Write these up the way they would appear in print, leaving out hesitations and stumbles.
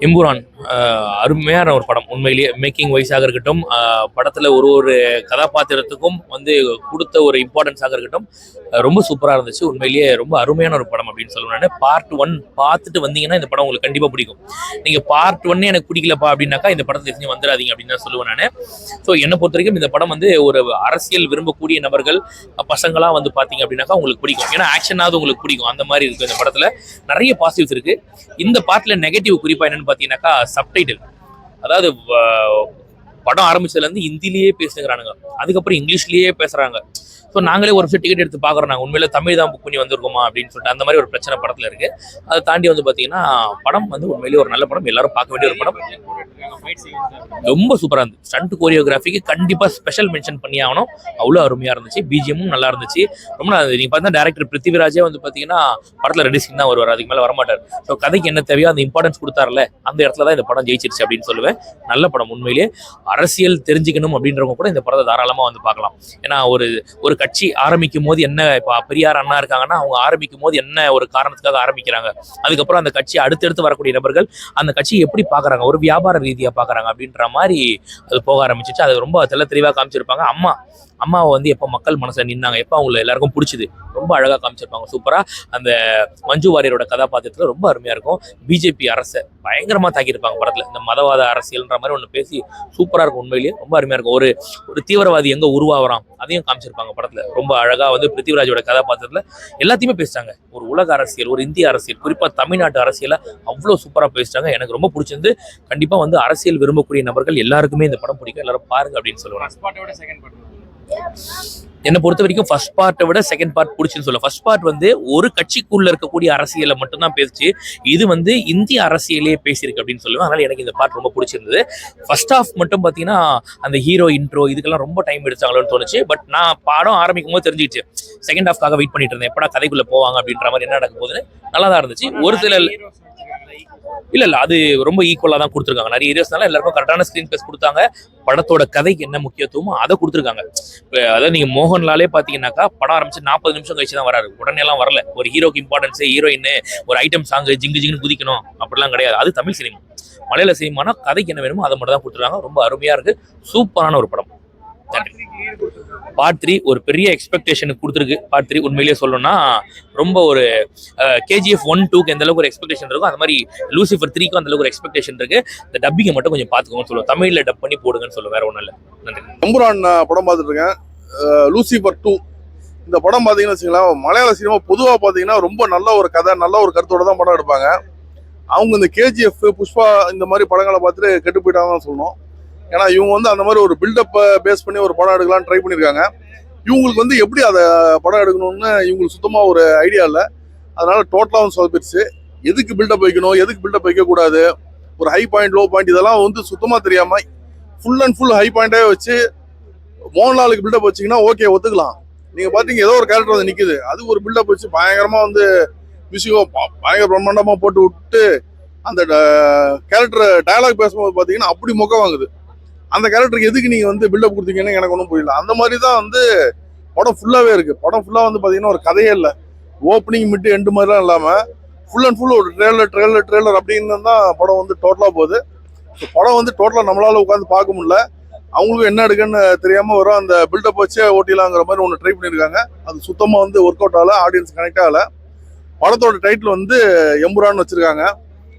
எம்புரான் அருமையான ஒரு படம். உண்மையிலேயே மேக்கிங் வைஸாக இருக்கட்டும், படத்தில் ஒரு ஒரு கதாபாத்திரத்துக்கும் வந்து கொடுத்த ஒரு இம்பார்ட்டன்ஸாக இருக்கட்டும், ரொம்ப சூப்பராக இருந்துச்சு. உண்மையிலேயே ரொம்ப அருமையான ஒரு படம் அப்படின்னு சொல்லுவேன். நான் பார்ட் 1 பார்த்துட்டு வந்தீங்கன்னா இந்த படம் உங்களுக்கு கண்டிப்பாக பிடிக்கும். நீங்கள் பார்ட் 1 எனக்கு பிடிக்கலப்பா அப்படின்னாக்கா இந்த படத்தை தெரிஞ்சு வந்துடாதீங்க அப்படின்னு தான் சொல்லுவேன் நான். ஸோ என்னை பொறுத்த வரைக்கும் இந்த படம் வந்து ஒரு அரசியல் விரும்பக்கூடிய நபர்கள் பசங்களாக வந்து பார்த்தீங்க அப்படின்னாக்கா உங்களுக்கு பிடிக்கும். ஏன்னா ஆக்ஷனாவது உங்களுக்கு பிடிக்கும். அந்த மாதிரி இருக்குது இந்த படத்தில். நிறைய பாசிட்டிவ்ஸ் இருக்குது. இந்த பார்ட்டில் நெகட்டிவ் குறிப்பாக என்னன்னு பார்த்தீங்கன்னாக்கா சப்டைட்டில். அதாவது படம் ஆரம்பிச்சதுலேருந்து ஹிந்திலேயே பேசுகிறானுங்க, அதுக்கப்புறம் இங்கிலீஷ்லேயே பேசுகிறாங்க. ஸோ நாங்களே ஒரு டிக்கெட் எடுத்து பார்க்குறோம், நாங்கள் உண்மையில தமிழ் தான் புக் பண்ணி வந்திருக்கோமா அப்படின்னு சொல்லிட்டு அந்த மாதிரி ஒரு பிரச்சனை படத்தில் இருக்குது. அதை தாண்டி வந்து பார்த்தீங்கன்னா படம் வந்து உண்மையிலேயே ஒரு நல்ல படம், எல்லாரும் பார்க்க வேண்டிய ஒரு படம். ரொம்ப சூப்பராக இருந்துச்சு. ஸ்டண்ட் கோரியோகிராஃபிக்கு கண்டிப்பாக ஸ்பெஷல் மென்ஷன் பண்ணி ஆகணும். அவ்வளோ அருமையாக இருந்துச்சு. பிஜிஎம்மும் நல்லா இருந்துச்சு. ரொம்ப நல்லா இருந்துச்சு. நீங்கள் பார்த்தா டேரக்டர் பிருத்திவிராஜே வந்து பார்த்தீங்கன்னா படத்தில் 2 சீன் தான் வருவார், அதுக்கு மேலே வரமாட்டார். ஸோ கதைக்கு என்ன தேவையோ அந்த இம்பார்ட்டன்ஸ் கொடுத்தாருல, அந்த இடத்துல தான் இந்த படம் ஜெயிச்சிருச்சு அப்படின்னு சொல்லுவேன். நல்ல படம். உண்மையிலேயே அரசியல் தெரிஞ்சுக்கணும் அப்படின்றவங்க கூட இந்த படத்தை தாராளமாக வந்து பார்க்கலாம். ஏன்னா ஒரு கட்சி ஆரம்பிக்கும் போது என்ன, இப்போ பெரியார் அண்ணா இருக்காங்கன்னா அவங்க ஆரம்பிக்கும் போது என்ன ஒரு காரணத்துக்காக ஆரம்பிக்கிறாங்க, அதுக்கப்புறம் அந்த கட்சி அடுத்தடுத்து வரக்கூடிய நபர்கள் அந்த கட்சியை எப்படி பார்க்குறாங்க, ஒரு வியாபார ரீதியாக பார்க்குறாங்க அப்படின்ற மாதிரி அது போக ஆரம்பிச்சிச்சு. அது ரொம்ப தெளிவாக காமிச்சிருப்பாங்க. அம்மாவை வந்து எப்போ மக்கள் மனசில் நின்னாங்க, எப்போ அவங்கள எல்லாருக்கும் பிடிச்சிது, ரொம்ப அழகாக காமிச்சிருப்பாங்க. சூப்பராக அந்த மஞ்சு வாரியரோட கதாபாத்திரத்தில் ரொம்ப அருமையாக இருக்கும். பிஜேபி அரசை பயங்கரமாக தாக்கியிருப்பாங்க படத்தில். இந்த மதவாத அரசியல்ன்ற மாதிரி ஒன்று பேசி சூப்பராக இருக்கும். உண்மையிலேயே ரொம்ப அருமையாக இருக்கும். ஒரு தீவிரவாதி எங்கே உருவாகிறான் அதையும் காமிச்சிருப்பாங்க படத்தில். ரொம்ப அழகாக வந்து பிருத்திவிராஜோட கதாபாத்திரத்தில் எல்லாத்தையுமே பேசிட்டாங்க. ஒரு உலக அரசியல், ஒரு இந்திய அரசியல், குறிப்பாக தமிழ்நாட்டு அரசியலை அவ்வளோ சூப்பராக பேசிட்டாங்க. எனக்கு ரொம்ப பிடிச்சிருந்து. கண்டிப்பாக வந்து அரசியல் விரும்பக்கூடிய நபர்கள் எல்லாருக்குமே இந்த படம் பிடிக்கும். எல்லாரும் பாருங்க அப்படின்னு சொல்லுவாங்க. என்னை பொறுத்த வரைக்கும் ஃபர்ஸ்ட் பார்ட்டை விட செகண்ட் பார்ட் பிடிச்சுன்னு சொல்ல. ஃபர்ஸ்ட் பார்ட் வந்து ஒரு கட்சிக்குள்ள இருக்கக்கூடிய அரசியலை மட்டும்தான் பேசிச்சு. இது வந்து இந்திய அரசியலே பேசியிருக்கு அப்படின்னு சொல்லுவேன். அதனால எனக்கு இந்த பார்ட் ரொம்ப பிடிச்சிருந்தது. ஃபர்ஸ்ட் ஹாஃப் மட்டும் பார்த்தீங்கன்னா அந்த ஹீரோ இன்ட்ரோ இதுக்கெல்லாம் ரொம்ப டைம் எடுத்தாங்களோன்னு தோணுச்சு. பட் நான் படம் ஆரம்பிக்கும் போது தெரிஞ்சிச்சு. செகண்ட் ஹாஃப்காக வெயிட் பண்ணிட்டு இருந்தேன், எப்படா கதைக்குள்ள போவாங்க அப்படின்ற மாதிரி, என்ன நடக்க போகுதுன்னு. நல்லா தான் இருந்துச்சு. ஒரு சில இல்ல அது ரொம்ப ஈக்குவலா தான் கொடுத்துருக்காங்க. நிறைய ஹீரோஸ்னால எல்லாருக்கும் கரெக்டான ஸ்கிரீன் ஸ்பேஸ் கொடுத்தாங்க. படத்தோட கதைக்கு என்ன முக்கியத்துவமோ அதை கொடுத்துருக்காங்க. அதாவது நீங்க மோகன்லாலே பாத்தீங்கன்னாக்கா படம் ஆரம்பிச்சு 40 நிமிஷம் கழிச்சு தான் வராரு. உடனே எல்லாம் வரல. ஒரு ஹீரோக்கு இம்பார்ட்டன்ஸ், ஹீரோயின் ஒரு ஐட்டம் சாங் ஜிங்கு ஜிங்கு குதிக்கணும் அப்படிலாம் கிடையாது. அது தமிழ் சினிமா. மலையாள சினிமானா கதைக்கு என்ன வேணுமோ அதை மட்டும் தான் கொடுத்துருக்காங்க. ரொம்ப அருமையா இருக்கு. சூப்பரான ஒரு படம். பார்ட் 3 ஒரு பெரிய எக்ஸ்பெக்டேஷனுக்கு கொடுத்துருக்கு. பார்ட் 3 உண்மையிலேயே சொல்லணும்னா ரொம்ப ஒரு KGF 1, 2க்கு எந்த அளவுக்கு ஒரு எக்ஸ்பெக்டேஷன் இருக்கும், அந்த மாதிரி லூசிஃபர் 3க்கும் அந்த அளவுக்கு ஒரு எக்ஸ்பெக்டேஷன் இருக்கு. இந்த டப்பிங்கை மட்டும் கொஞ்சம் பார்த்துக்கோன்னு சொல்லுவோம். தமிழில் டப் பண்ணி போடுங்கன்னு சொல்லுவேன், வேற ஒன்றும் இல்லை. நன்றி. எம்புரான் படம் பார்த்துட்டு இருக்கேன். லூசிஃபர் 2 இந்த படம் பார்த்தீங்கன்னு வச்சுக்கலாம், மலையாள சினிமா பொதுவாக பார்த்தீங்கன்னா ரொம்ப நல்ல ஒரு கதை, நல்ல ஒரு கருத்தோட தான் படம் எடுப்பாங்க. அவங்க இந்த KGF, புஷ்பா இந்த மாதிரி படங்களை பார்த்துட்டு கெட்டு போயிட்டாங்க தான் சொல்லணும். ஏன்னா இவங்க வந்து அந்த மாதிரி ஒரு பில்டப்பை பேஸ் பண்ணி ஒரு படம் எடுக்கலாம்னு ட்ரை பண்ணியிருக்காங்க. இவங்களுக்கு வந்து எப்படி அதை படம் எடுக்கணும்னு இவங்களுக்கு சுத்தமாக ஒரு ஐடியா இல்லை. அதனால டோட்டலாக வந்து சொதப்பிடுச்சு. எதுக்கு பில்டப் வைக்கணும், எதுக்கு பில்டப் வைக்கக்கூடாது, ஒரு ஹை பாயிண்ட் லோ பாயிண்ட் இதெல்லாம் வந்து சுத்தமாக தெரியாமல் ஃபுல் அண்ட் ஃபுல் ஹை பாயிண்டாகவே வச்சு மோகன்லாலுக்கு பில்டப் வச்சிங்கன்னா ஓகே ஒத்துக்கலாம். நீங்கள் பார்த்தீங்க ஏதோ ஒரு கேரக்டர் வந்து நிற்குது, அது ஒரு பில்டப் வச்சு பயங்கரமாக வந்து மியூசிக்கோ பயங்கர பிரம்மாண்டமாக போட்டு விட்டு அந்த கேரக்டர் டயலாக் பேசும்போது பார்த்தீங்கன்னா அப்படி முகம் வாங்குது. அந்த கேரக்டருக்கு எதுக்கு நீங்கள் வந்து பில்டப் கொடுத்தீங்கன்னு எனக்கு ஒன்றும் புரியல. அந்த மாதிரி தான் வந்து படம் ஃபுல்லாகவே இருக்குது. படம் ஃபுல்லாக வந்து பார்த்தீங்கன்னா ஒரு கதையே இல்லை. ஓப்பனிங் மிட்டு எண்டு மாதிரிலாம் இல்லாமல் ஃபுல் அண்ட் ஃபுல் ஒரு ட்ரெய்லர் அப்படின்னு தான் படம் வந்து டோட்டலாக போகுது. ஸோ படம் வந்து டோட்டலாக நம்மளால் உட்காந்து பார்க்க முடியல. அவங்களுக்கும் என்ன எடுக்குன்னு தெரியாமல் வரும். அந்த பில்டப் வச்சே ஓட்டிலாங்கிற மாதிரி ஒன்று ட்ரை பண்ணியிருக்காங்க. அது சுத்தமாக வந்து ஒர்க் அவுட் ஆகலை, ஆடியன்ஸ் கனெக்ட் ஆகலை. படத்தோட டைட்டில் வந்து எம்புரான்னு வச்சுருக்காங்க.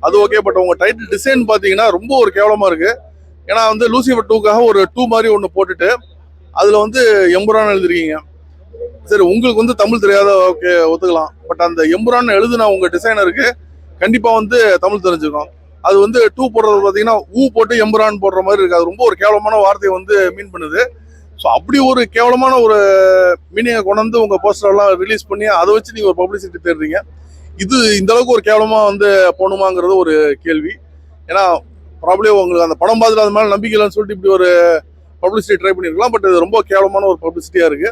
அது ஓகே. பட் உங்கள் டைட்டில் டிசைன் பார்த்தீங்கன்னா ரொம்ப ஒரு கேவலமாக இருக்குது. ஏன்னா வந்து லூசிஃபர் 2க்காக ஒரு 2 மாதிரி ஒன்று போட்டுட்டு அதில் வந்து எம்புரான் எழுதிருக்கீங்க. சரி, உங்களுக்கு வந்து தமிழ் தெரியாத ஓகே ஒத்துக்கலாம். பட் அந்த எம்புரான் எழுதுன உங்கள் டிசைனருக்கு கண்டிப்பாக வந்து தமிழ் தெரிஞ்சுக்கும். அது வந்து 2 போடுறது பார்த்தீங்கன்னா போட்டு எம்புரான் போடுற மாதிரி இருக்குது. அது ரொம்ப ஒரு கேவலமான வார்த்தையை வந்து மீன் பண்ணுது. ஸோ அப்படி ஒரு கேவலமான ஒரு மீனிங்கை கொண்டு வந்து உங்கள் போஸ்டர்லாம் ரிலீஸ் பண்ணி அதை வச்சு நீங்கள் ஒரு பப்ளிசிட்டி தேடுறீங்க. இது இந்த அளவுக்கு ஒரு கேவலமாக வந்து போகணுமாங்கிறது ஒரு கேள்வி. ஏன்னா ப்ராப்ளி உங்களுக்கு அந்த படம் பார்த்துட்டு அது மேலே நம்பிக்கை இல்லைன்னு சொல்லிட்டு இப்படி ஒரு பப்ளிசிட்டி ட்ரை பண்ணியிருக்கலாம். பட் இது ரொம்ப கேவலமான ஒரு பப்ளிசிட்டியாக இருக்கு.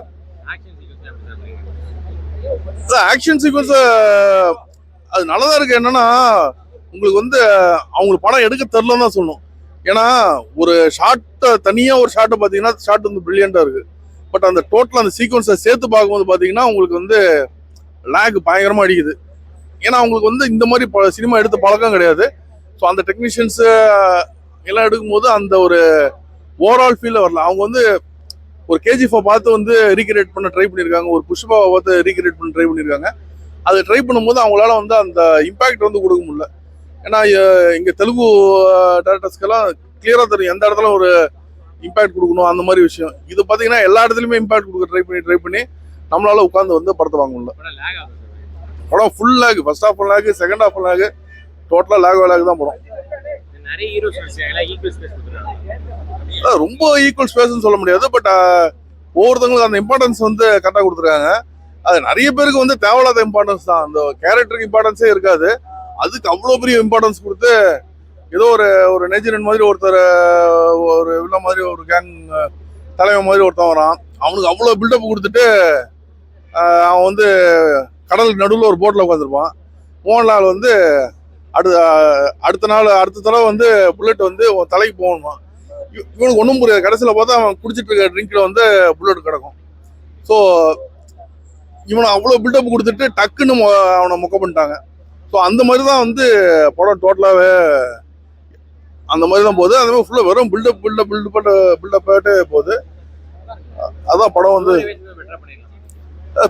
ஆக்ஷன் சீக்வன்ஸ் அது நல்லதா இருக்கு. என்னன்னா உங்களுக்கு வந்து அவங்களுக்கு படம் எடுக்க தெரிலன்னு தான் சொல்லணும். ஏன்னா ஒரு ஷார்ட்டை தனியாக ஒரு ஷார்ட்டை பார்த்தீங்கன்னா ஷார்ட் வந்து பிரில்லியண்டாக இருக்கு. பட் அந்த டோட்டல் அந்த சீக்வன்ஸை சேர்த்து பார்க்கும்போது பார்த்தீங்கன்னா உங்களுக்கு வந்து லேக் பயங்கரமாக அடிக்குது. ஏன்னா அவங்களுக்கு வந்து இந்த மாதிரி சினிமா எடுத்த பழக்கம் கிடையாது. ஸோ அந்த டெக்னீஷியன்ஸு எல்லாம் எடுக்கும்போது அந்த ஒரு ஓவரால் ஃபீலில் வரல. அவங்க வந்து ஒரு கேஜிஎஃப்பை பார்த்து வந்து ரீக்ரியேட் பண்ண ட்ரை பண்ணியிருக்காங்க, ஒரு புஷ்பாவை பார்த்து ரீக்ரியேட் பண்ண ட்ரை பண்ணியிருக்காங்க. அது ட்ரை பண்ணும்போது அவங்களால வந்து அந்த இம்பாக்ட் வந்து கொடுக்க முடியல. ஏன்னா இங்கே தெலுங்கு டேரக்டர்ஸ்க்கெல்லாம் கிளியராக தெரியும் எந்த இடத்துல ஒரு இம்பாக்ட் கொடுக்கணும் அந்த மாதிரி விஷயம். இது பார்த்தீங்கன்னா எல்லா இடத்துலையுமே இம்பாக்ட் கொடுக்க ட்ரை பண்ணி நம்மளால உட்காந்து வந்து படத்தை வாங்க முடியல. படம் full lag, first half lag, second half lag, டோட்டலாக லேக் தான் படம். ரொம்ப ஈக்குவல் ஸ்பேஸ்ன்னு சொல்ல முடியாது, பட் ஒவ்வொருத்தவங்களுக்கு அந்த இம்பார்ட்டன்ஸ் வந்து கரெக்டாக கொடுத்துருக்காங்க. அது நிறைய பேருக்கு வந்து தேவையில்லாத இம்பார்ட்டன்ஸ் தான், அந்த கேரக்டருக்கு இம்பார்ட்டன்ஸே இருக்காது. அதுக்கு அவ்வளோ பெரிய இம்பார்ட்டன்ஸ் கொடுத்து ஏதோ ஒரு நெஜிரன் மாதிரி ஒருத்தர், ஒரு வில்ல மாதிரி ஒரு கேங் தலைவன் மாதிரி ஒருத்தன் வரான், அவனுக்கு அவ்வளோ பில்டப் கொடுத்துட்டு அவன் வந்து கடலுக்கு நடுவில் ஒரு போட்டில் உட்காந்துருப்பான். மோகன்லால் வந்து அடுத்த தடவை வந்து புல்லட் வந்து தலைக்கு போகணுமா, இவனுக்கு ஒன்றும் புரியாது. கடைசியில் பார்த்தா அவன் குடிச்சிட்டு இருக்க ட்ரிங்க்ல வந்து புல்லட் கிடக்கும். ஸோ இவனை அவ்வளோ பில்டப் கொடுத்துட்டு டக்குன்னு அவனை மொக்க பண்ணிட்டாங்க. ஸோ அந்த மாதிரி தான் வந்து படம் டோட்டலாகவே அந்த மாதிரி தான் போகுது. அந்த மாதிரி ஃபுல்லாக வெறும் பில்டப்பாகிட்டே போகுது. அதான் படம் வந்து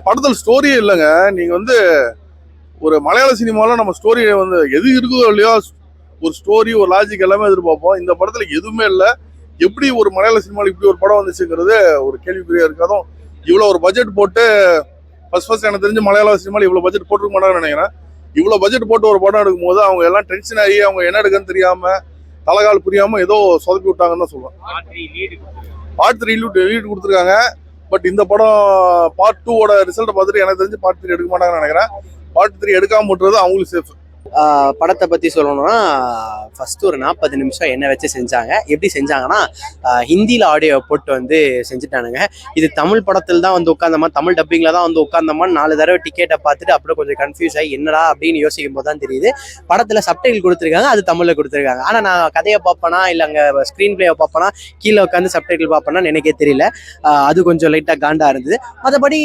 படத்தில் ஸ்டோரியே இல்லைங்க. நீங்கள் வந்து ஒரு மலையாள சினிமாவில் நம்ம ஸ்டோரி வந்து எது இருக்குதோ இல்லையோ ஒரு ஸ்டோரி, ஒரு லாஜிக் எல்லாமே எதிர்பார்ப்போம். இந்த படத்தில் எதுவுமே இல்லை. எப்படி ஒரு மலையாள சினிமாவில் இப்படி ஒரு படம் வந்துச்சுங்கிறது ஒரு கேள்விக்குறியா இருக்கு. அதுவும் இவ்வளோ ஒரு பட்ஜெட் போட்டு ஃபர்ஸ்ட் எனக்கு தெரிஞ்சு மலையாள சினிமாவில் இவ்வளோ பட்ஜெட் போட்டுருக்க மாட்டாங்கன்னு நினைக்கிறேன். இவ்வளோ பட்ஜெட் போட்டு ஒரு படம் எடுக்கும்போது அவங்க எல்லாம் டென்ஷன் ஆகி அவங்க என்ன எடுக்குன்னு தெரியாமல் தலைகால் புரியாமல் ஏதோ சொதப்பி விட்டாங்கன்னு தான் சொல்லுவேன். பார்ட் 3 லீட் கொடுத்துருக்காங்க. பட் இந்த படம் பார்ட் 2 ரிசல்ட்டை பார்த்துட்டு எனக்கு தெரிஞ்சு பார்ட் 3 எடுக்க மாட்டாங்கன்னு நினைக்கிறேன். பார்ட் 3 எடுக்காம விட்டுறது அவங்களுக்கு சேஃப். படத்தை பற்றி சொல்லணும்னா ஃபஸ்ட்டு ஒரு 40 நிமிஷம் என்ன வச்சு செஞ்சாங்க. எப்படி செஞ்சாங்கன்னா ஹிந்தியில் ஆடியோ போட்டு வந்து செஞ்சுட்டானுங்க. இது தமிழ் படத்தில் தான் வந்து உட்காந்தமா, தமிழ் டப்பிங்கில் தான் வந்து உட்காந்தமான்னு 4 தடவை டிக்கெட்டை பார்த்துட்டு அப்புறம் கொஞ்சம் கன்ஃபியூஸ் ஆகி என்னடா அப்படின்னு யோசிக்கும் போது தான் தெரியுது படத்தில் சப்டைட்டில் கொடுத்துருக்காங்க, அது தமிழில் கொடுத்துருக்காங்க. ஆனால் நான் கதையை பார்ப்பேனா இல்லை அங்கே ஸ்க்ரீன் பிளேயை பார்ப்பேனா கீழே உட்காந்து சப்டைட்டில் பார்ப்பேனா எனக்கே தெரியல. அது கொஞ்சம் லைட்டாக காண்டாக இருந்தது. மற்றபடி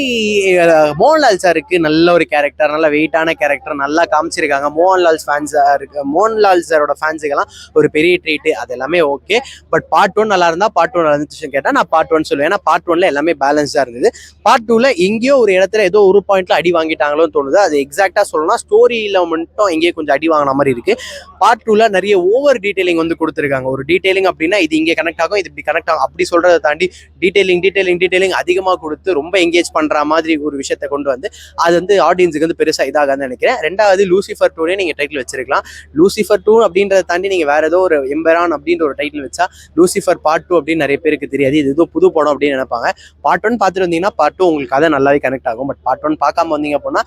மோகன்லால் சாருக்கு நல்ல ஒரு கேரக்டர், நல்ல வெயிட்டான கேரக்டர் நல்லா காமிச்சிருக்காங்க. மோகன்லால் சாரோட ஃபேன்ஸுக்கெல்லாம் ஒரு பெரிய ட்ரீட்டு. அது எல்லாமே ஓகே. பட் பார்ட் 1 நல்லா இருந்தா பார்ட் 2 இருந்துச்சுன்னு கேட்டால் நான் பார்ட் 1 சொல்லுவேன். ஏன்னா பார்ட் 1ல எல்லாமே பேலன்ஸாக இருந்தது. பார்ட் 2ல எங்கேயோ ஒரு இடத்துல ஏதோ ஒரு பாயிண்ட்ல அடி வாங்கிட்டாங்களோன்னு தோணுது. அது எக்ஸாக்டா சொல்லணும்னா ஸ்டோரியில மட்டும் எங்கேயோ கொஞ்சம் அடி வாங்கின மாதிரி இருக்கு. பார்ட் 2ல நிறைய ஓவர் டீடைலிங் வந்து கொடுத்துருக்காங்க. ஒரு டீடைலிங் அப்படின்னா இது இங்கே கனெக்ட் ஆகும், இது இப்படி கனெக்ட் ஆகும் அப்படி சொல்றதை தாண்டி டீடைலிங் அதிகமாக கொடுத்து ரொம்ப எங்கேஜ் பண்ற மாதிரி ஒரு விஷயத்தை கொண்டு வந்து அது வந்து ஆடியன்ஸுக்கு வந்து பெருசா இதாகாதுன்னு நினைக்கிறேன். ரெண்டாவது லூசிஃபர் 2 நீங்க டைட்டில் வச்சிருக்கலாம். லூசிஃபர் 2 அப்படின்றத தாண்டி நீங்க வேற ஏதோ ஒரு எம்பரான் அப்படின்ற ஒரு டைட்டில் வச்சா லூசிஃபர் பார்ட் 2 அப்படின்னு நிறைய பேருக்கு தெரியாது. இது ஏதோ புது படம் அப்படின்னு நினைப்பாங்க. பார்ட் 1 பார்த்துட்டு வந்தீங்கன்னா பார்ட் 2 உங்களுக்கு கதை நல்லாவே கனெக்ட் ஆகும். பட் பார்ட் 1 பார்க்காம வந்தீங்க அப்படின்னா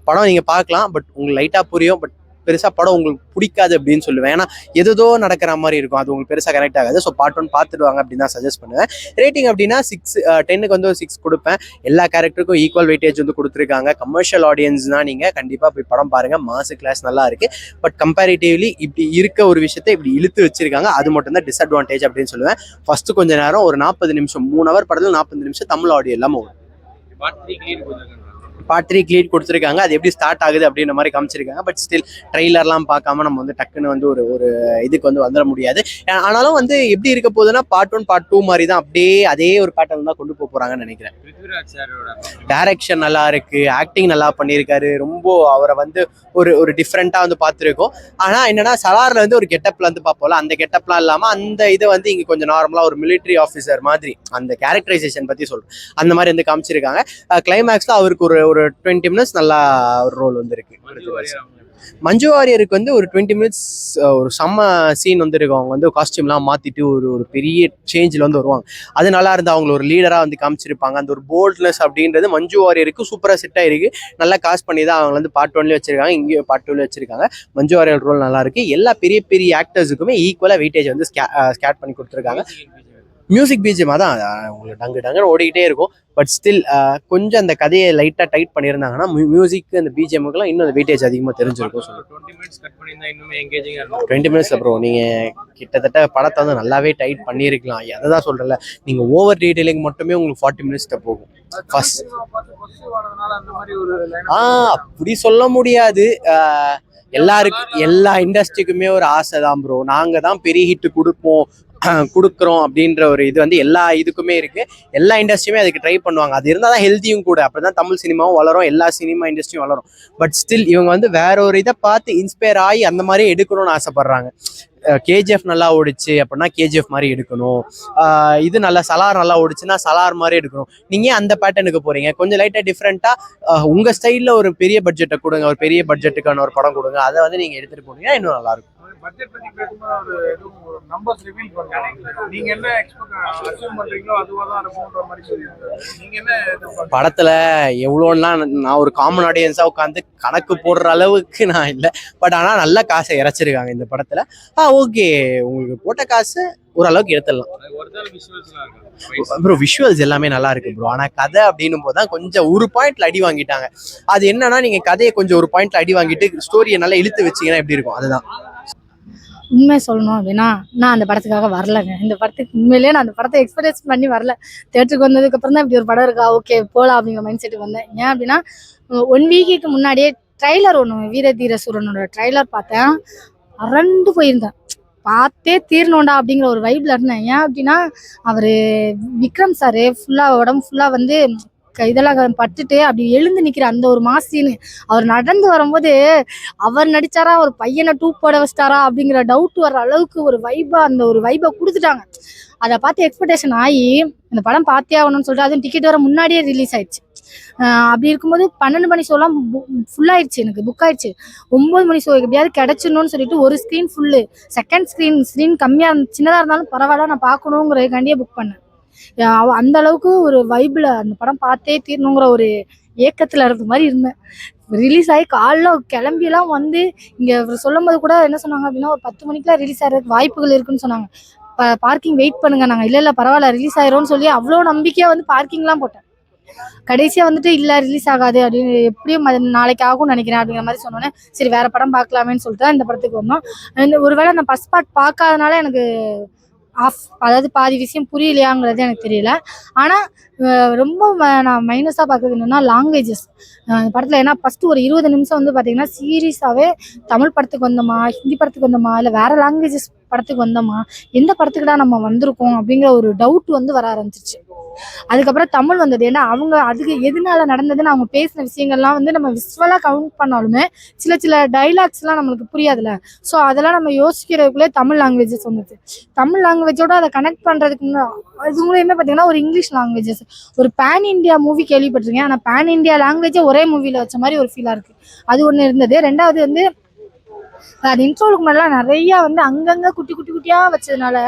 படம் நீங்க பார்க்கலாம், பட் உங்களுக்கு லைட்டா புரியும். பட் பெருசா படம் உங்களுக்கு பிடிக்காது அப்படின்னு சொல்லுவேன். ஏன்னா எதோ நடக்கிற மாதிரி இருக்கும், அது உங்களுக்கு பெருசா கனெக்ட் ஆகாது. ஸோ பார்ட் 1 பார்த்துட்டு வாங்க அப்படின்னு தான் சஜஸ்ட் பண்ணுவேன். ரேட்டிங் அப்படின்னா 10க்கு வந்து 6 கொடுப்பேன். எல்லா கேரக்டருக்கும் ஈக்குவல் வெயிட்டேஜ் வந்து கொடுத்துருக்காங்க. கமர்ஷியல் ஆடியன்ஸ்னா நீங்க கண்டிப்பா போய் படம் பாருங்க. மாஸ் கிளாஸ் நல்லா இருக்கு. பட் கம்பேரிட்டிவ்லி இப்படி இருக்க ஒரு விஷயத்தை இப்படி இழுத்து வச்சிருக்காங்க, அது மட்டும் தான் டிஸ்அட்வான்டேஜ் அப்படின்னு சொல்லுவேன். ஃபர்ஸ்ட் கொஞ்ச நேரம் ஒரு 40 நிமிஷம் 3 ஹவர் படத்தில் 40 நிமிஷம் தமிழ் ஆடியோ இல்லாமல் வரும். பார்ட் 3 லீட் கொடுத்துருக்காங்க. அது எப்படி ஸ்டார்ட் ஆகுது அப்படின்ற மாதிரி காமிச்சிருக்காங்க. பட் ஸ்டில் ட்ரெய்லர்லாம் பார்க்காம நம்ம வந்து டக்குன்னு வந்து ஒரு இதுக்கு வந்து வந்துட முடியாது. ஆனாலும் வந்து எப்படி இருக்க போகுதுன்னா பார்ட் 1 பார்ட் 2 மாதிரி தான், அப்படியே அதே ஒரு பேட்டர்ன் தான் கொண்டு போறாங்கன்னு நினைக்கிறேன். டைரக்ஷன் நல்லா இருக்கு, ஆக்டிங் நல்லா பண்ணியிருக்காரு. ரொம்ப அவரை வந்து ஒரு டிஃப்ரெண்டா வந்து பார்த்துருக்கோம். ஆனா என்னன்னா சலார்ல வந்து ஒரு கெட்டப்ல வந்து பார்ப்போம்ல, அந்த கெட்டப்லாம் இல்லாம அந்த இதை வந்து இங்க கொஞ்சம் நார்மலா ஒரு மிலிட்டரி ஆஃபீஸர் மாதிரி அந்த கேரக்டரைசேஷன் பத்தி சொல்றேன், அந்த மாதிரி வந்து காமிச்சிருக்காங்க. கிளைமேக்ஸ்ல அவருக்கு ஒரு 20 மினிட்ஸ் நல்லா ஒரு ரோல் வந்து இருக்கு. மஞ்சு வாரியருக்கு வந்து ஒரு 20 மினிட்ஸ் ஒரு செம்ம சீன் வந்து இருக்கும். அவங்க வந்து காஸ்டியூம்லாம் மாத்திட்டு ஒரு பெரிய சேஞ்சில் வந்து வருவாங்க. அது நல்லா இருந்து அவங்களை ஒரு லீடராக வந்து காமிச்சிருப்பாங்க. அந்த ஒரு போல்ட்னஸ் அப்படின்றது மஞ்சு வாரியருக்கு சூப்பராக செட் ஆயிருக்கு. நல்லா காஸ்ட் பண்ணி தான் அவங்க வந்து பார்ட் 1ல வச்சிருக்காங்க, இங்கேயும் பார்ட் 2ல வச்சிருக்காங்க. மஞ்சு வாரியர் ரோல் நல்லா இருக்கு. எல்லா பெரிய பெரிய ஆக்டர்ஸுக்குமே ஈக்குவலாக வெயிட்டேஜ் வந்து ஸ்கேட் பண்ணி கொடுத்துருக்காங்க. மியூசிக் பிஜிஎம் தான் உங்களுக்கு டங்குன்னு ஓடிக்கிட்டே இருக்கும். பட் ஸ்டில் கொஞ்சம் அந்த கதையை லைட்டாக டைட் பண்ணியிருந்தாங்கன்னா மியூசிக் அந்த பிஜிஎம்முக்குலாம் இன்னும் அந்த வெயிட்டேஜ் அதிகமாக தெரிஞ்சிருக்கும். 20 மினிட்ஸ் அப்புறம் நீங்கள் கிட்டத்தட்ட படத்தை வந்து நல்லாவே டைட் பண்ணியிருக்கலாம். அதை தான் சொல்கிறேன்ல, நீங்கள் ஓவர் டீட்டெயிலிங் மட்டுமே உங்களுக்கு 40 மினிட்ஸ்ல போகும். ஃபர்ஸ்ட் அப்படி சொல்ல முடியாது. எல்லா இண்டஸ்ட்ரிக்குமே ஒரு ஆசை தான் ப்ரோ. நாங்க தான் பெரிய ஹிட் கொடுக்குறோம் அப்படின்ற ஒரு இது வந்து எல்லா இதுக்குமே இருக்கு. எல்லா இண்டஸ்ட்ரியுமே அதுக்கு ட்ரை பண்ணுவாங்க. அது இருந்தால் தான் ஹெல்த்தியும் கூட. அப்படிதான் தமிழ் சினிமாவும் வளரும், எல்லா சினிமா இண்டஸ்ட்ரியும் வளரும். பட் ஸ்டில் இவங்க வந்து வேற ஒரு இதை பார்த்து இன்ஸ்பயர் ஆகி அந்த மாதிரி எடுக்கணும்னு ஆசைப்படுறாங்க. கேஜிஎஃப் நல்லா ஓடிச்சு அப்படின்னா கேஜிஎஃப் மாதிரி எடுக்கணும். இது நல்லா சலார் நல்லா ஓடிச்சுன்னா சலார் மாதிரி எடுக்கணும். நீங்க அந்த பேட்டர்னுக்கு போறீங்க, கொஞ்சம் லைட்டா டிஃப்ரெண்டா உங்க ஸ்டைல்ல ஒரு பெரிய பட்ஜெட்டை கொடுங்க, ஒரு பெரிய பட்ஜெட்டுக்கான ஒரு படம் கொடுங்க. அதை வந்து நீங்க எடுத்துட்டு போனீங்கன்னா இன்னும் நல்லா இருக்கும். பட்ஜெட் பத்தி பேசும்போது ஒரு நம்பர்ஸ் ரிவீல் பண்ணுங்க. நீங்க என்ன எக்ஸ்பெக்ட் அச்சீவ் பண்றீங்களோ அதுவா தான் இருக்கும்ன்ற மாதிரி சொல்லியிருக்காங்க. நீங்க என்ன படத்துல எவ்வளோன்னா நான் ஒரு காமன் ஆடியன்ஸா உட்காந்து கணக்கு போடுற அளவுக்கு நான் இல்லை. பட் ஆனா நல்ல காசை இறைச்சிருக்காங்க இந்த படத்துல. ஓகே, உங்களுக்கு போட்ட காசு ஓரளவுக்கு எடுத்துடலாம் ப்ரோ. விஷுவல்ஸ் எல்லாமே நல்லா இருக்கு ப்ரோ. ஆனா கதை அப்படின்னும் போது தான் கொஞ்சம் ஒரு பாயிண்ட்ல அடி வாங்கிட்டாங்க. அது என்னன்னா, நீங்க கதையை கொஞ்சம் ஒரு பாயிண்ட்ல அடி வாங்கிட்டு ஸ்டோரியை நல்லா இழுத்து வச்சீங்கன்னா எப்படி இருக்கும், அதுதான். உண்மை சொல்லணும் அப்படின்னா, நான் அந்த படத்துக்காக வரலைங்க. இந்த படத்துக்கு உண்மையிலேயே நான் அந்த படத்தை எக்ஸ்பெக்டேஷன் பண்ணி வரல. தேட்டருக்கு வந்ததுக்கப்புறம் தான் இப்படி ஒரு படம் இருக்கா, ஓகே போகலாம் அப்படிங்கிற மைண்ட் செட்டுக்கு வந்தேன். ஏன் அப்படின்னா, 1 வீக்குக்கு முன்னாடியே ட்ரைலர் ஒன்று, வீர தீர சூரனோட ட்ரைலர் பார்த்தேன். அரண்டு போயிருந்தேன். பார்த்தே தீரணும்டா அப்படிங்கிற ஒரு வைப்ல இருந்தேன். ஏன் அப்படின்னா, அவர் விக்ரம் சார் ஃபுல்லாக உடம்பு ஃபுல்லாக வந்து இதெல்லாம் பட்டுட்டு அப்படி எழுந்து நிக்கிற அந்த ஒரு மாசின்னு அவர் நடந்து வரும்போது, அவர் நடிச்சாரா ஒரு பையனை போட வச்சிட்டாரா அப்படிங்கிற டவுட் வர்ற அளவுக்கு ஒரு வைபா, அந்த ஒரு வைபை கொடுத்துட்டாங்க. அதை பார்த்து எக்ஸ்பெக்டேஷன் ஆகி இந்த படம் பார்த்தே ஆகணும்னு சொல்லிட்டு, அதுவும் டிக்கெட் வர முன்னாடியே ரிலீஸ் ஆயிடுச்சு. அப்படி இருக்கும்போது 12 மணி ஷோலாம் ஃபுல் ஆயிடுச்சு, எனக்கு புக் ஆயிடுச்சு. 9 மணி ஷோ எப்படியாவது கிடைச்சிடணும்னு சொல்லிட்டு ஒரு ஸ்க்ரீன் ஃபுல்லு, செகண்ட் ஸ்க்ரீன் கம்மியாக சின்னதாக இருந்தாலும் பரவாயில்ல நான் பார்க்கணுங்கிறதுக்காண்டியே புக் பண்ணேன். அந்த அளவுக்கு ஒரு வைபிள் அந்த படம் பார்த்தே தீரணுங்கிற ஒரு ஏக்கத்துல இருந்த மாதிரி இருந்தேன். ரிலீஸ் ஆகி காலைல கிளம்பியெல்லாம் வந்து இங்கே சொல்லும் போது கூட என்ன சொன்னாங்க அப்படின்னா, ஒரு 10 மணிக்கெலாம் ரிலீஸ் ஆகிறதுக்கு வாய்ப்புகள் இருக்குன்னு சொன்னாங்க. பார்க்கிங் வெயிட் பண்ணுங்க. நாங்கள் இல்லை பரவாயில்ல ரிலீஸ் ஆயிரும்னு சொல்லி அவ்வளோ நம்பிக்கையாக வந்து பார்க்கிங்லாம் போட்டேன். கடைசியாக வந்துட்டு இல்லை ரிலீஸ் ஆகாது அப்படின்னு, எப்படியும் நாளைக்கு ஆகும்னு நினைக்கிறேன் அப்படிங்கிற மாதிரி சொன்னோன்னே, சரி வேற படம் பார்க்கலாமேன்னு சொல்லிட்டு தான் இந்த படத்துக்கு வந்தோம். ஒருவேளை நான் ஃபர்ஸ்ட் பார்ட் பார்க்காதனால எனக்கு அதாவது பாதி விஷயம் புரியலையாங்கிறது எனக்கு தெரியல. ஆனால் ரொம்ப நான் மைனஸாக பார்க்குறது என்னென்னா லாங்குவேஜஸ் படத்தில். ஏன்னா ஃபஸ்ட்டு ஒரு 20 நிமிஷம் வந்து பார்த்தீங்கன்னா சீரியஸாகவே தமிழ் படத்துக்கு வந்தோமா, ஹிந்தி படத்துக்கு வந்தோமா, இல்லை வேறு லாங்குவேஜஸ் படத்துக்கு வந்தோமா, எந்த படத்துக்குடா நம்ம வந்திருக்கோம் அப்படிங்கிற ஒரு டவுட் வந்து வர ஆரம்பிச்சிச்சு. அதுக்கப்புறம் தமிழ் வந்தது. ஏன்னா அவங்க அதுக்கு எதனால நடந்ததுன்னு அவங்க பேசின விஷயங்கள்லாம் வந்து நம்ம விசுவலாக கவுண்ட் பண்ணாலுமே சில டைலாக்ஸ்லாம் நம்மளுக்கு புரியாதுல்ல. ஸோ அதெல்லாம் நம்ம யோசிக்கிறதுக்குள்ளே தமிழ் லாங்குவேஜஸ் வந்துச்சு. தமிழ் லாங்குவேஜோட அதை கனெக்ட் பண்ணுறதுக்கு அதுங்களுமே பார்த்தீங்கன்னா ஒரு இங்கிலீஷ் லாங்குவேஜஸ், ஒரு பேன் இண்டியா மூவி கேள்விப்பட்டிருக்கேன். ஆனால் பேன் இண்டியா லாங்குவேஜை ஒரே மூவியில் வச்ச மாதிரி ஒரு ஃபீலாக இருக்குது. அது ஒன்று இருந்தது. ரெண்டாவது வந்து அது இன்ட்ரோலுக்கு முன்னாடிலாம் நிறையா வந்து அங்கங்கே குட்டியாக வச்சதுனால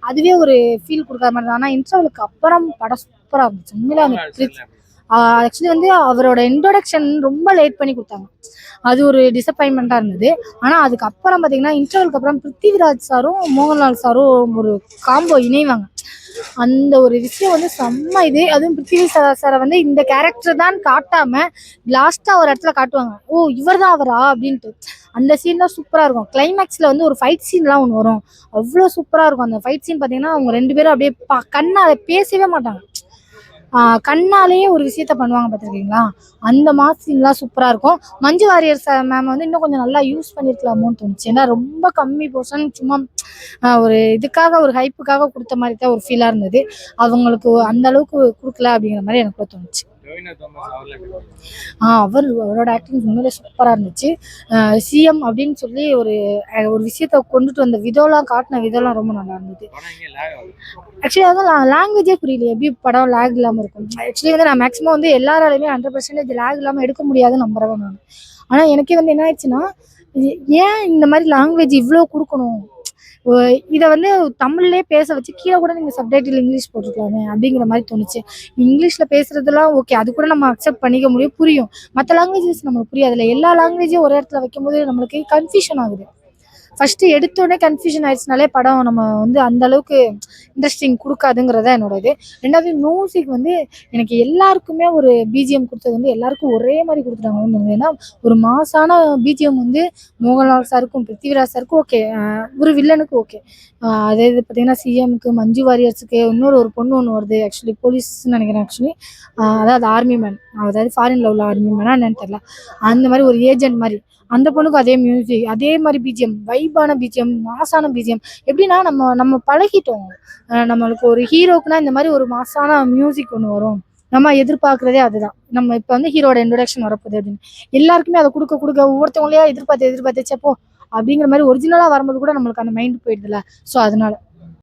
அதுவே ஒரு ஃபீல் கொடுக்குற மாதிரி தான். ஆனால் இன்ட்ரோலுக்கு அப்புறம் படம் சூப்பராக இருந்துச்சு உண்மையிலே. அந்த ஆக்சுவலி வந்து அவரோட இன்ட்ரோடக்ஷன் ரொம்ப லேட் பண்ணி கொடுத்தாங்க. அது ஒரு டிசப்பாயின்மெண்ட்டாக இருந்தது. ஆனால் அதுக்கப்புறம் பார்த்தீங்கன்னா இன்டர்வலுக்கு அப்புறம் பிருத்திவிராஜ் சாரும் மோகன்லால் சாரும் ஒரு காம்போ இணைவாங்க. அந்த ஒரு விஷயம் வந்து செம்ம இது. அதுவும் பிருத்திவிராஜ் சாரை வந்து இந்த கேரக்டர் தான் காட்டாமல் லாஸ்ட்டாக ஒரு இடத்துல காட்டுவாங்க, ஓ இவர் தான் அவரா அப்படின்ட்டு. அந்த சீன்லாம் சூப்பராக இருக்கும். கிளைமேக்ஸில் வந்து ஒரு ஃபைட் சீன்லாம் ஒன்று வரும், அவ்வளோ சூப்பராக இருக்கும். அந்த ஃபைட் சீன் பார்த்தீங்கன்னா அவங்க 2 பேரும் அப்படியே கண்ணால் பேசவே மாட்டாங்க, கண்ணாலேயே ஒரு விஷயத்த பண்ணுவாங்க பார்த்துருக்கீங்களா. அந்த மாசின்லாம் சூப்பராக இருக்கும். மஞ்சு வாரியர் மேம் வந்து இன்னும் கொஞ்சம் நல்லா யூஸ் பண்ணியிருக்கலாமோன்னு தோணுச்சு. ஏன்னா ரொம்ப கம்மி போர்ஷன், சும்மா ஒரு இதுக்காக ஒரு ஹைப்புக்காக கொடுத்த மாதிரி தான் ஒரு ஃபீலாக இருந்தது. அவங்களுக்கு அந்த அளவுக்கு கொடுக்கல அப்படிங்கிற மாதிரி எனக்கு தோணுச்சு. அவரோட ஆக்டிங் உண்மையிலே சூப்பராக இருந்துச்சு. சிஎம் அப்படின்னு சொல்லி ஒரு விஷயத்த கொண்டுட்டு வந்த விதம்லாம், காட்டின விதம்லாம் ரொம்ப நல்லா இருந்தது. ஆக்சுவலி வந்து லாங்குவேஜே புரியல, எப்படி படம் லேக் இல்லாமல் இருக்கும். ஆக்சுவலி வந்து நான் மேக்ஸிமம் வந்து எல்லாராலையுமே 100% லேக் இல்லாமல் எடுக்க முடியாதுன்னு நம்புறேன் நான். ஆனால் எனக்கே வந்து என்ன ஆயிடுச்சுன்னா, ஏன் இந்த மாதிரி லாங்குவேஜ் இவ்வளோ கொடுக்கணும், இதை வந்து தமிழ்லேயே பேச வச்சு கீழே கூட நீங்கள் சப்டைட்டில் இங்கிலீஷ் போட்டுருக்கலாமே அப்படிங்கிற மாதிரி தோணுச்சு. இங்கிலீஷில் பேசுகிறதுலாம் ஓகே, அது கூட நம்ம அக்செப்ட் பண்ணிக்க முடியும், புரியும். மற்ற லாங்குவேஜஸ் நம்மளுக்கு புரியாதுல்ல. எல்லா லாங்குவேஜையும் ஒரு இடத்துல வைக்கும்போது நம்மளுக்கு கன்ஃபியூஷன் ஆகுது. ஃபஸ்ட்டு எடுத்தோடனே கன்ஃபியூஷன் ஆயிடுச்சுனாலே படம் நம்ம வந்து அந்த அளவுக்கு இன்ட்ரெஸ்டிங் கொடுக்காதுங்கிறத என்னோட இது. ரெண்டாவது மியூசிக் வந்து எனக்கு எல்லாருக்குமே ஒரு பிஜிஎம் கொடுத்தது வந்து எல்லாருக்கும் ஒரே மாதிரி கொடுத்துட்டாங்க. ஏன்னா ஒரு மாசான பிஜிஎம் வந்து மோகன்லால் சாருக்கும் பிருத்திவிராஜ் சாருக்கும் ஓகே, ஒரு வில்லனுக்கு ஓகே. அதே இது பார்த்தீங்கன்னா சிஎம்க்கு, மஞ்சு வாரியர்ஸுக்கு, ஒரு பொண்ணு ஒன்று வருது, ஆக்சுவலி போலீஸ்ன்னு நினைக்கிறேன். ஆக்சுவலி அதாவது ஆர்மி மேன், அதாவது ஃபாரின்ல உள்ள ஆர்மி மேனா என்னன்னு தெரியல, அந்த மாதிரி ஒரு ஏஜென்ட் மாதிரி அந்த பொண்ணுக்கும் அதே மியூசிக், அதே மாதிரி பிஜிஎம், வைபான பிஜிஎம், மாசான பிஜிஎம். எப்படின்னா நம்ம நம்ம பழகிட்டோம். நம்மளுக்கு ஒரு ஹீரோக்குனா இந்த மாதிரி ஒரு மாசான மியூசிக் ஒன்று வரும், நம்ம எதிர்பார்க்குறதே அதுதான். நம்ம இப்போ வந்து ஹீரோட இன்ட்ரொடக்ஷன் வரப்போகுது அப்படின்னு எல்லாருக்குமே அதை கொடுக்க கொடுக்க ஒவ்வொருத்தவங்களையா எதிர்பார்த்து எதிர்பார்த்து, சப்போ அப்படிங்கிற மாதிரி ஒரிஜினலாக வரும்போது கூட நம்மளுக்கு அந்த மைண்ட் போயிடுதுல. ஸோ அதனால